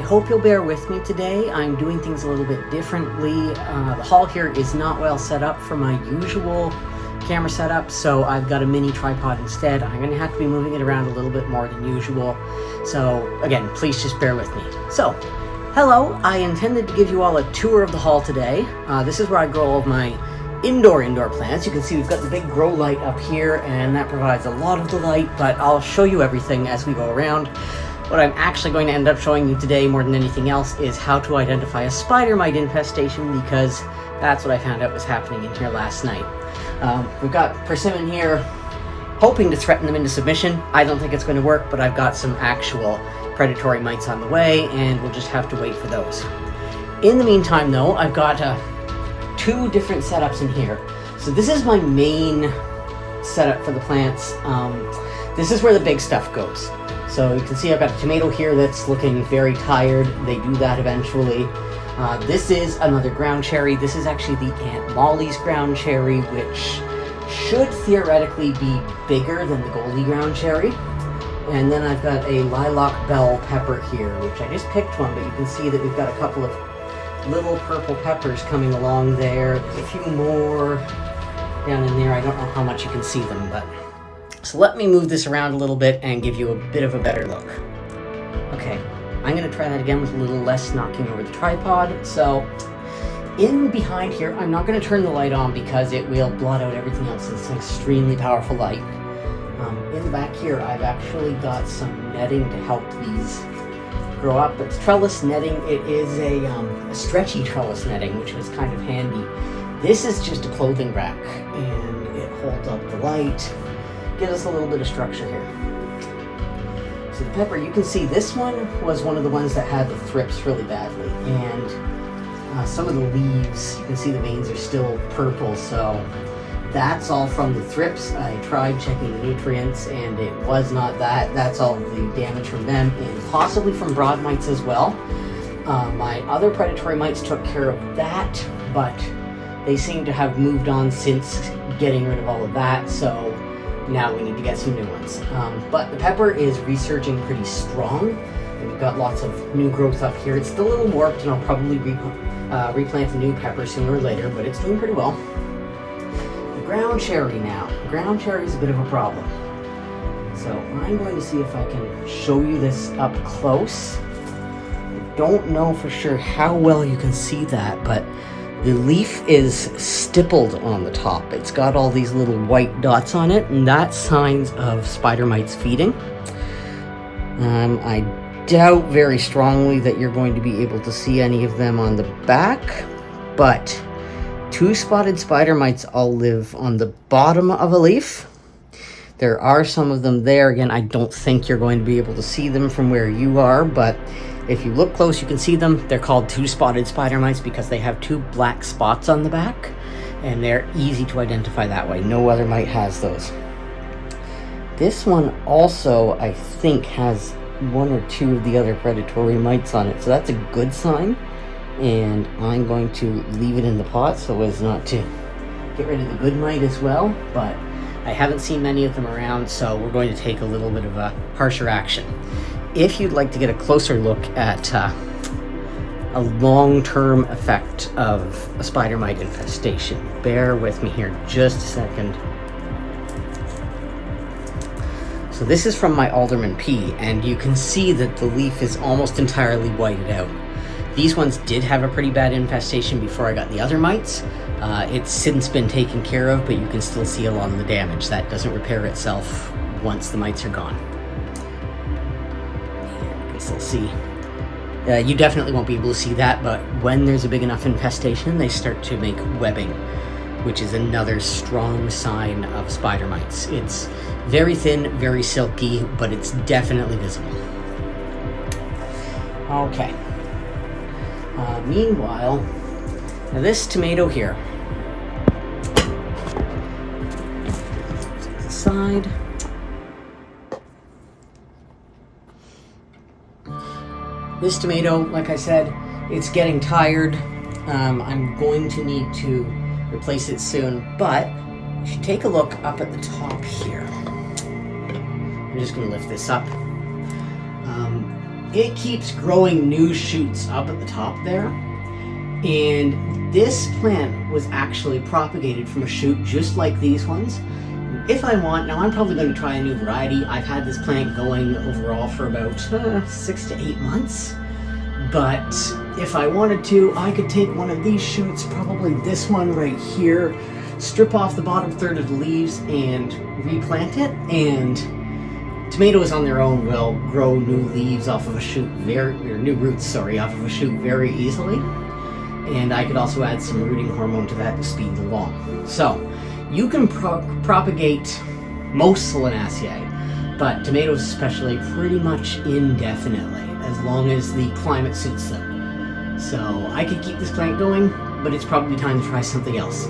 hope you'll bear with me today. I'm doing things a little bit differently. The hall here is not well set up for my usual camera setup, so I've got a mini tripod instead. I'm going to have to be moving it around a little bit more than usual. So again, please just bear with me. So, hello. I intended to give you all a tour of the hall today. This is where I grow all of my indoor plants. You can see we've got the big grow light up here, and that provides a lot of the light, but I'll show you everything as we go around. What I'm actually going to end up showing you today more than anything else is how to identify a spider mite infestation, because that's what I found out was happening in here last night. We've got persimmon here hoping to threaten them into submission. I don't think it's going to work, but I've got some actual predatory mites on the way, and we'll just have to wait for those. In the meantime, though, I've got two different setups in here. So this is my main setup for the plants. This is where the big stuff goes. So you can see I've got a tomato here that's looking very tired. They do that eventually. This is another ground cherry. This is actually the Aunt Molly's ground cherry, which should theoretically be bigger than the Goldie ground cherry. And then I've got a lilac bell pepper here, which I just picked one, but you can see that we've got a couple of little purple peppers coming along there. There's a few more down in there. I don't know how much you can see them, but... So let me move this around a little bit and give you a bit of a better look. Okay, I'm going to try that again with a little less knocking over the tripod. So, in behind here, I'm not going to turn the light on because it will blot out everything else. It's an extremely powerful light. In the back here, I've actually got some netting to help these grow up. It's trellis netting. It is a stretchy trellis netting, which was kind of handy. This is just a clothing rack, and it holds up the light. Gives us a little bit of structure here. So the pepper, you can see this one was one of the ones that had the thrips really badly, and some of the leaves, you can see the veins are still purple, so that's all from the thrips. I tried checking the nutrients, and it was not that. That's all the damage from them, and possibly from broad mites as well. My other predatory mites took care of that, but they seem to have moved on since getting rid of all of that, so now we need to get some new ones. But the pepper is resurging pretty strong, and we've got lots of new growth up here. It's still a little warped, and I'll probably replant the new pepper sooner or later, but it's doing pretty well. The ground cherry now. The ground cherry is a bit of a problem. So I'm going to see if I can show you this up close. I don't know for sure how well you can see that, but the leaf is stippled on the top. It's got all these little white dots on it, and that's signs of spider mites feeding. I doubt very strongly that you're going to be able to see any of them on the back, but two-spotted spider mites all live on the bottom of a leaf. There are some of them there. Again, I don't think you're going to be able to see them from where you are, but if you look close, you can see them. They're called two-spotted spider mites because they have two black spots on the back, and they're easy to identify that way. No other mite has those. This one also, I think, has one or two of the other predatory mites on it, so that's a good sign. And I'm going to leave it in the pot so as not to get rid of the good mite as well, but I haven't seen many of them around, so we're going to take a little bit of a harsher action. If you'd like to get a closer look at a long-term effect of a spider mite infestation, bear with me here just a second. So this is from my alderman pea, and you can see that the leaf is almost entirely whited out. These ones did have a pretty bad infestation before I got the other mites. It's since been taken care of, but you can still see a lot of the damage. That doesn't repair itself once the mites are gone. Still see. You definitely won't be able to see that, but when there's a big enough infestation, they start to make webbing, which is another strong sign of spider mites. It's very thin, very silky, but it's definitely visible. Okay. Meanwhile, now this tomato here. Aside. This tomato, like I said, it's getting tired. I'm going to need to replace it soon, but if you take a look up at the top here, I'm just going to lift this up. it keeps growing new shoots up at the top there. And this plant was actually propagated from a shoot just like these ones. If I want, now I'm probably going to try a new variety. I've had this plant going overall for about 6 to 8 months. But if I wanted to, I could take one of these shoots, probably this one right here, strip off the bottom third of the leaves and replant it. And tomatoes on their own will grow new leaves off of a shoot new roots, off of a shoot very easily. And I could also add some rooting hormone to that to speed it along. So, you can propagate most Solanaceae, but tomatoes especially pretty much indefinitely, as long as the climate suits them. So, I could keep this plant going, but it's probably time to try something else.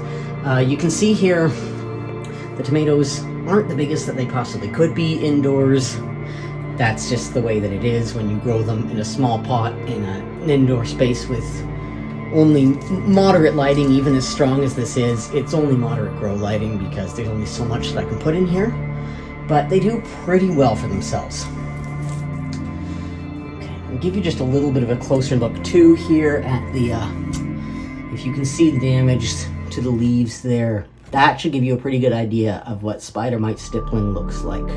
You can see here, the tomatoes aren't the biggest that they possibly could be indoors. That's just the way that it is when you grow them in a small pot in an indoor space with only moderate lighting. Even as strong as this is, it's only moderate grow lighting because there's only so much that I can put in here. But they do pretty well for themselves. Okay, I'll give you just a little bit of a closer look too here at the, if you can see the damage to the leaves there, that should give you a pretty good idea of what spider mite stippling looks like.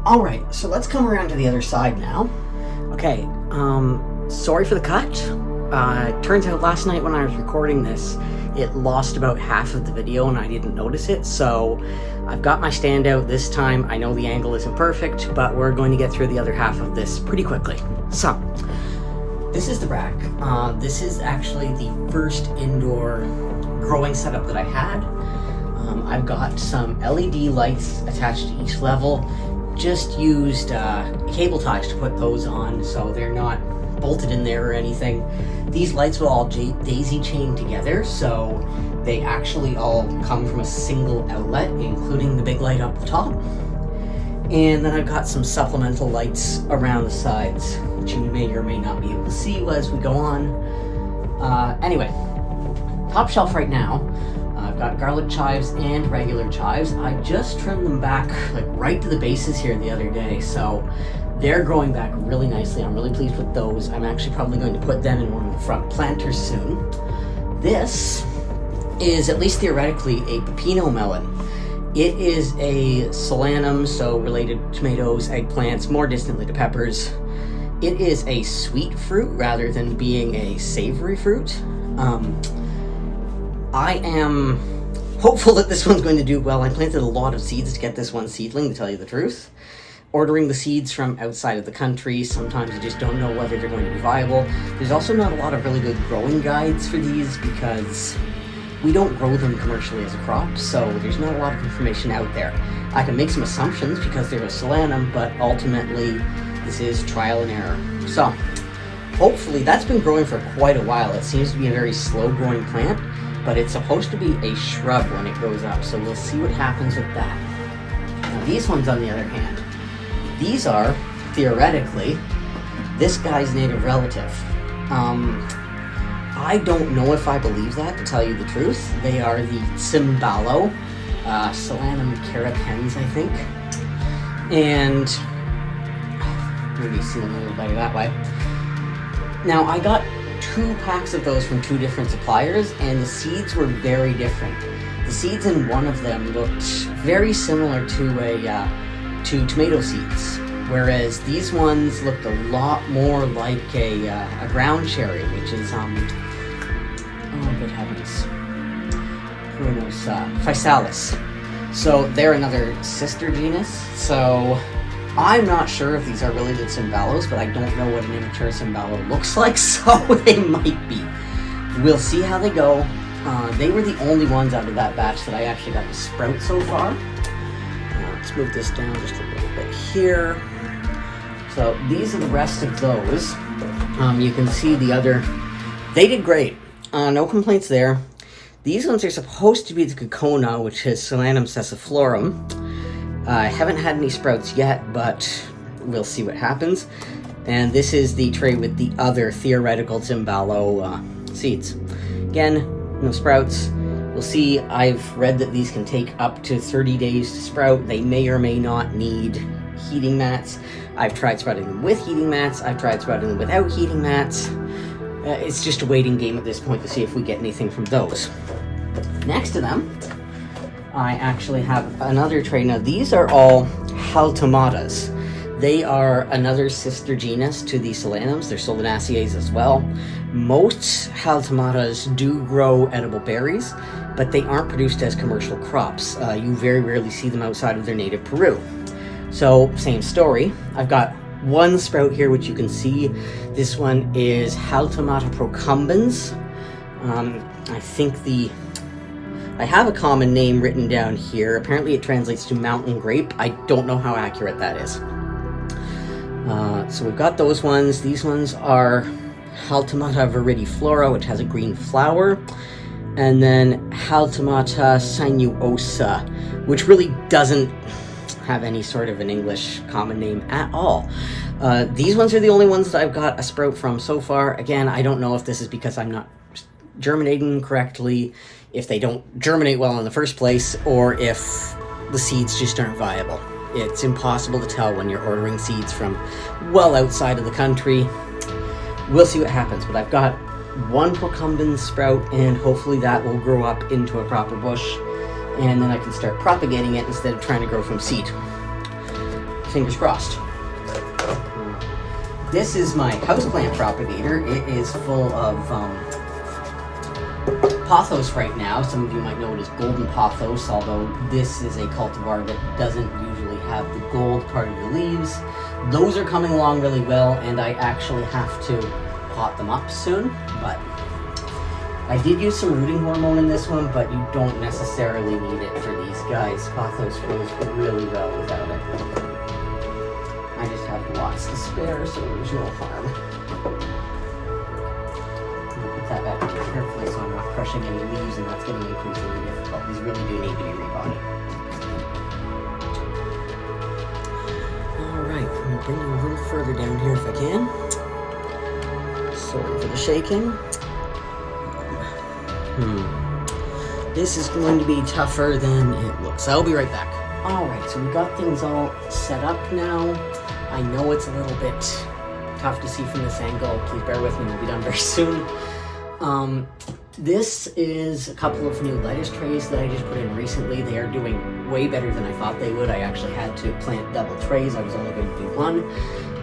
Alright, so let's come around to the other side now. Okay, sorry for the cut. Turns out last night when I was recording this, it lost about half of the video and I didn't notice it, so I've got my stand out this time. I know the angle isn't perfect, but we're going to get through the other half of this pretty quickly. So, this is the rack. This is actually the first indoor growing setup that I had. I've got some LED lights attached to each level. Just used cable ties to put those on, so they're not bolted in there or anything. These lights will all daisy chain together, so they actually all come from a single outlet, including the big light up the top. And then I've got some supplemental lights around the sides, which you may or may not be able to see as we go on. Anyway, top shelf right now, I've got garlic chives and regular chives. I just trimmed them back like right to the bases here the other day, so they're growing back really nicely. I'm really pleased with those. I'm actually probably going to put them in one of the front planters soon. This is, at least theoretically, a pepino melon. It is a solanum, so related to tomatoes, eggplants, more distantly to peppers. It is a sweet fruit rather than being a savory fruit. I am hopeful that this one's going to do well. I planted a lot of seeds to get this one seedling, to tell you the truth. Ordering the seeds from outside of the country, sometimes you just don't know whether they're going to be viable. There's also not a lot of really good growing guides for these because we don't grow them commercially as a crop, so there's not a lot of information out there. I can make some assumptions because they're a solanum, but ultimately this is trial and error. So, hopefully that's been growing for quite a while. It seems to be a very slow growing plant, but it's supposed to be a shrub when it grows up, so we'll see what happens with that. Now these ones, on the other hand, these are, theoretically, this guy's native relative. I don't know if I believe that, to tell you the truth. They are the Cymballo, Solanum carapens, I think. And maybe see them a little better that way. Now, I got 2 packs of those from 2 different suppliers, and the seeds were very different. The seeds in one of them looked very similar to tomato seeds, whereas these ones looked a lot more like a ground cherry, which is oh good heavens, who knows, Physalis. So they're another sister genus. So I'm not sure if these are really good Cymballos, but I don't know what an immature Cymballo looks like, so they might be. We'll see how they go. They were the only ones out of that batch that I actually got to sprout so far. Let's move this down just a little bit here. So these are the rest of those. You can see the other, they did great. No complaints there. These ones are supposed to be the Cocona, which is Solanum sessiflorum. I haven't had any sprouts yet, but we'll see what happens. And this is the tray with the other theoretical Cymballo seeds. Again, no sprouts. We'll see. I've read that these can take up to 30 days to sprout. They may or may not need heating mats. I've tried sprouting them with heating mats. I've tried sprouting them without heating mats. It's just a waiting game at this point to see if we get anything from those. Next to them, I actually have another tray. Now these are all Haltomatas. They are another sister genus to the Solanums. They're Solanaceae as well. Most Haltomatas do grow edible berries, but they aren't produced as commercial crops. You very rarely see them outside of their native Peru. So, same story. I've got one sprout here, which you can see. This one is Haltomata procumbens. I have a common name written down here. Apparently it translates to mountain grape. I don't know how accurate that is. So we've got those ones. These ones are Haltomata viridiflora, which has a green flower. And then Haltomata sinuosa, which really doesn't have any sort of an English common name at all. These ones are the only ones that I've got a sprout from so far. Again, I don't know if this is because I'm not germinating correctly, if they don't germinate well in the first place, or if the seeds just aren't viable. It's impossible to tell when you're ordering seeds from well outside of the country. We'll see what happens, but I've got one procumbens sprout, and hopefully that will grow up into a proper bush, and then I can start propagating it instead of trying to grow from seed. Fingers crossed. This is my houseplant propagator. It is full of pothos right now. Some of you might know it as golden pothos, although this is a cultivar that doesn't usually have the gold part of the leaves. Those are coming along really well, and I actually have to pot them up soon, but I did use some rooting hormone in this one, but you don't necessarily need it for these guys. Pothos grows really well without it. I just have lots to spare, so there's no harm. I'll put that back in carefully so I'm not crushing any leaves, and that's getting increasingly difficult. These really do need to be repotted. Alright, I'm going to bring you a little further down here if I can. Sorry for the shaking. This is going to be tougher than it looks. I'll be right back. Alright, so we got things all set up now. I know it's a little bit tough to see from this angle. Please bear with me, we'll be done very soon. This is a couple of new lettuce trays that I just put in recently. They are doing way better than I thought they would. I actually had to plant double trays. I was only going to do one.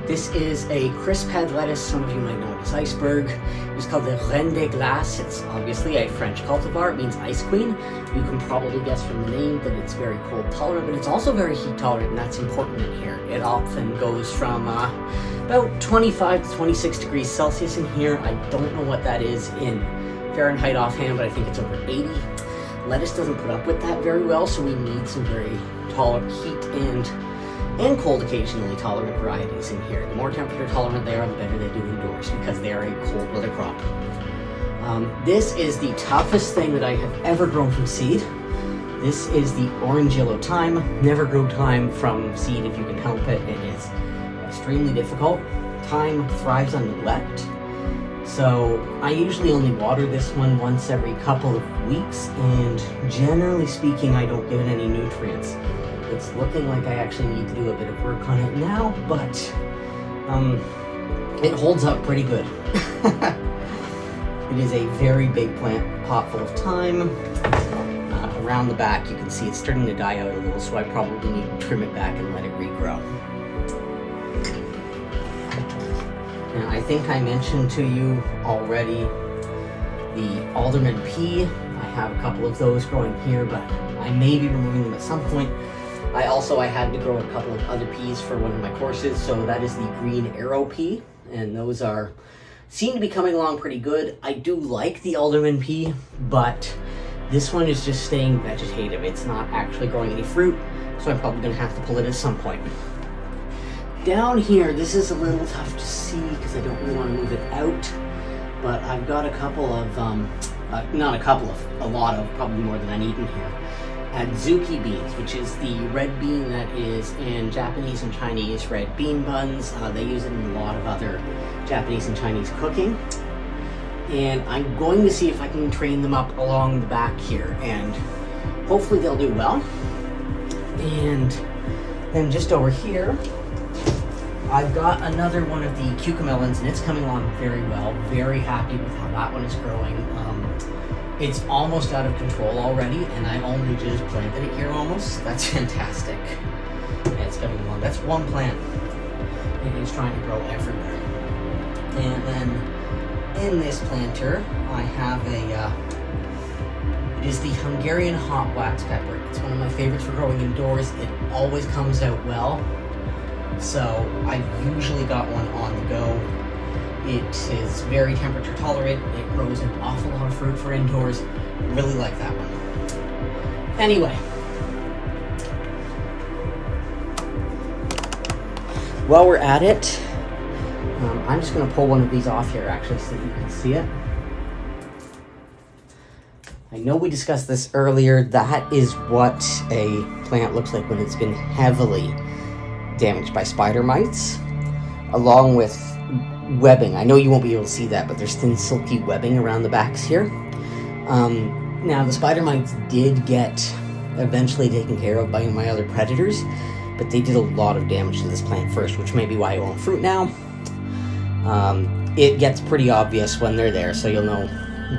This is a crisp head lettuce. Some of you might know it as iceberg. It's called the Reine des Glaces. It's obviously a French cultivar. It means ice queen. You can probably guess from the name that it's very cold tolerant, but it's also very heat tolerant, and that's important in here. It often goes from about 25 to 26 degrees Celsius in here. I don't know what that is in Fahrenheit offhand, but I think it's over 80. Lettuce doesn't put up with that very well, so we need some very tolerant heat and cold occasionally tolerant varieties in here. The more temperature tolerant they are, the better they do indoors, because they are a cold weather crop. This is the toughest thing that I have ever grown from seed. This is the orange yellow thyme. Never grow thyme from seed if you can help it. It is extremely difficult. Thyme thrives on neglect. So I usually only water this one once every couple of weeks, and generally speaking, I don't give it any nutrients. It's looking like I actually need to do a bit of work on it now, but it holds up pretty good. It is a very big plant, pot full of thyme. Around the back, you can see it's starting to die out a little, so I probably need to trim it back and let it regrow. Now, I think I mentioned to you already the alderman pea. I have a couple of those growing here, but I may be removing them at some point. I had to grow a couple of other peas for one of my courses, so that is the green arrow pea, and those seem to be coming along pretty good. I do like the alderman pea, but this one is just staying vegetative. It's not actually growing any fruit, so I'm probably going to have to pull it at some point. Down here, this is a little tough to see because I don't really want to move it out, but I've got a couple of, a lot of, probably more than I need in here. Adzuki beans, which is the red bean that is in Japanese and Chinese red bean buns. They use it in a lot of other Japanese and Chinese cooking. And I'm going to see if I can train them up along the back here, and hopefully they'll do well. And Then just over here, I've got another one of the cucamelons, and it's coming along very well. Very happy with how that one is growing. It's almost out of control already, and I only just planted it here almost. That's fantastic. And it's coming along. That's one plant. It is trying to grow everywhere. And then in this planter, I have it is the Hungarian hot wax pepper. It's one of my favorites for growing indoors. It always comes out well. So I've usually got one on the go. It is very temperature tolerant. It grows an awful lot of fruit for indoors. Really like that one. Anyway. While we're at it, I'm just going to pull one of these off here actually so that you can see it. I know we discussed this earlier. That is what a plant looks like when it's been heavily damaged by spider mites, along with webbing. I know you won't be able to see that, but there's thin silky webbing around the backs here. Now the spider mites did get eventually taken care of by my other predators, but they did a lot of damage to this plant first, which may be why it won't fruit now. It gets pretty obvious when they're there, so you'll know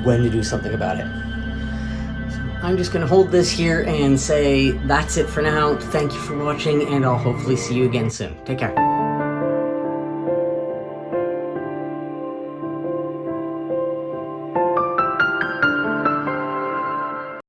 when to do something about it. So I'm just going to hold this here and say that's it for now. Thank you for watching, and I'll hopefully see you again soon. Take care.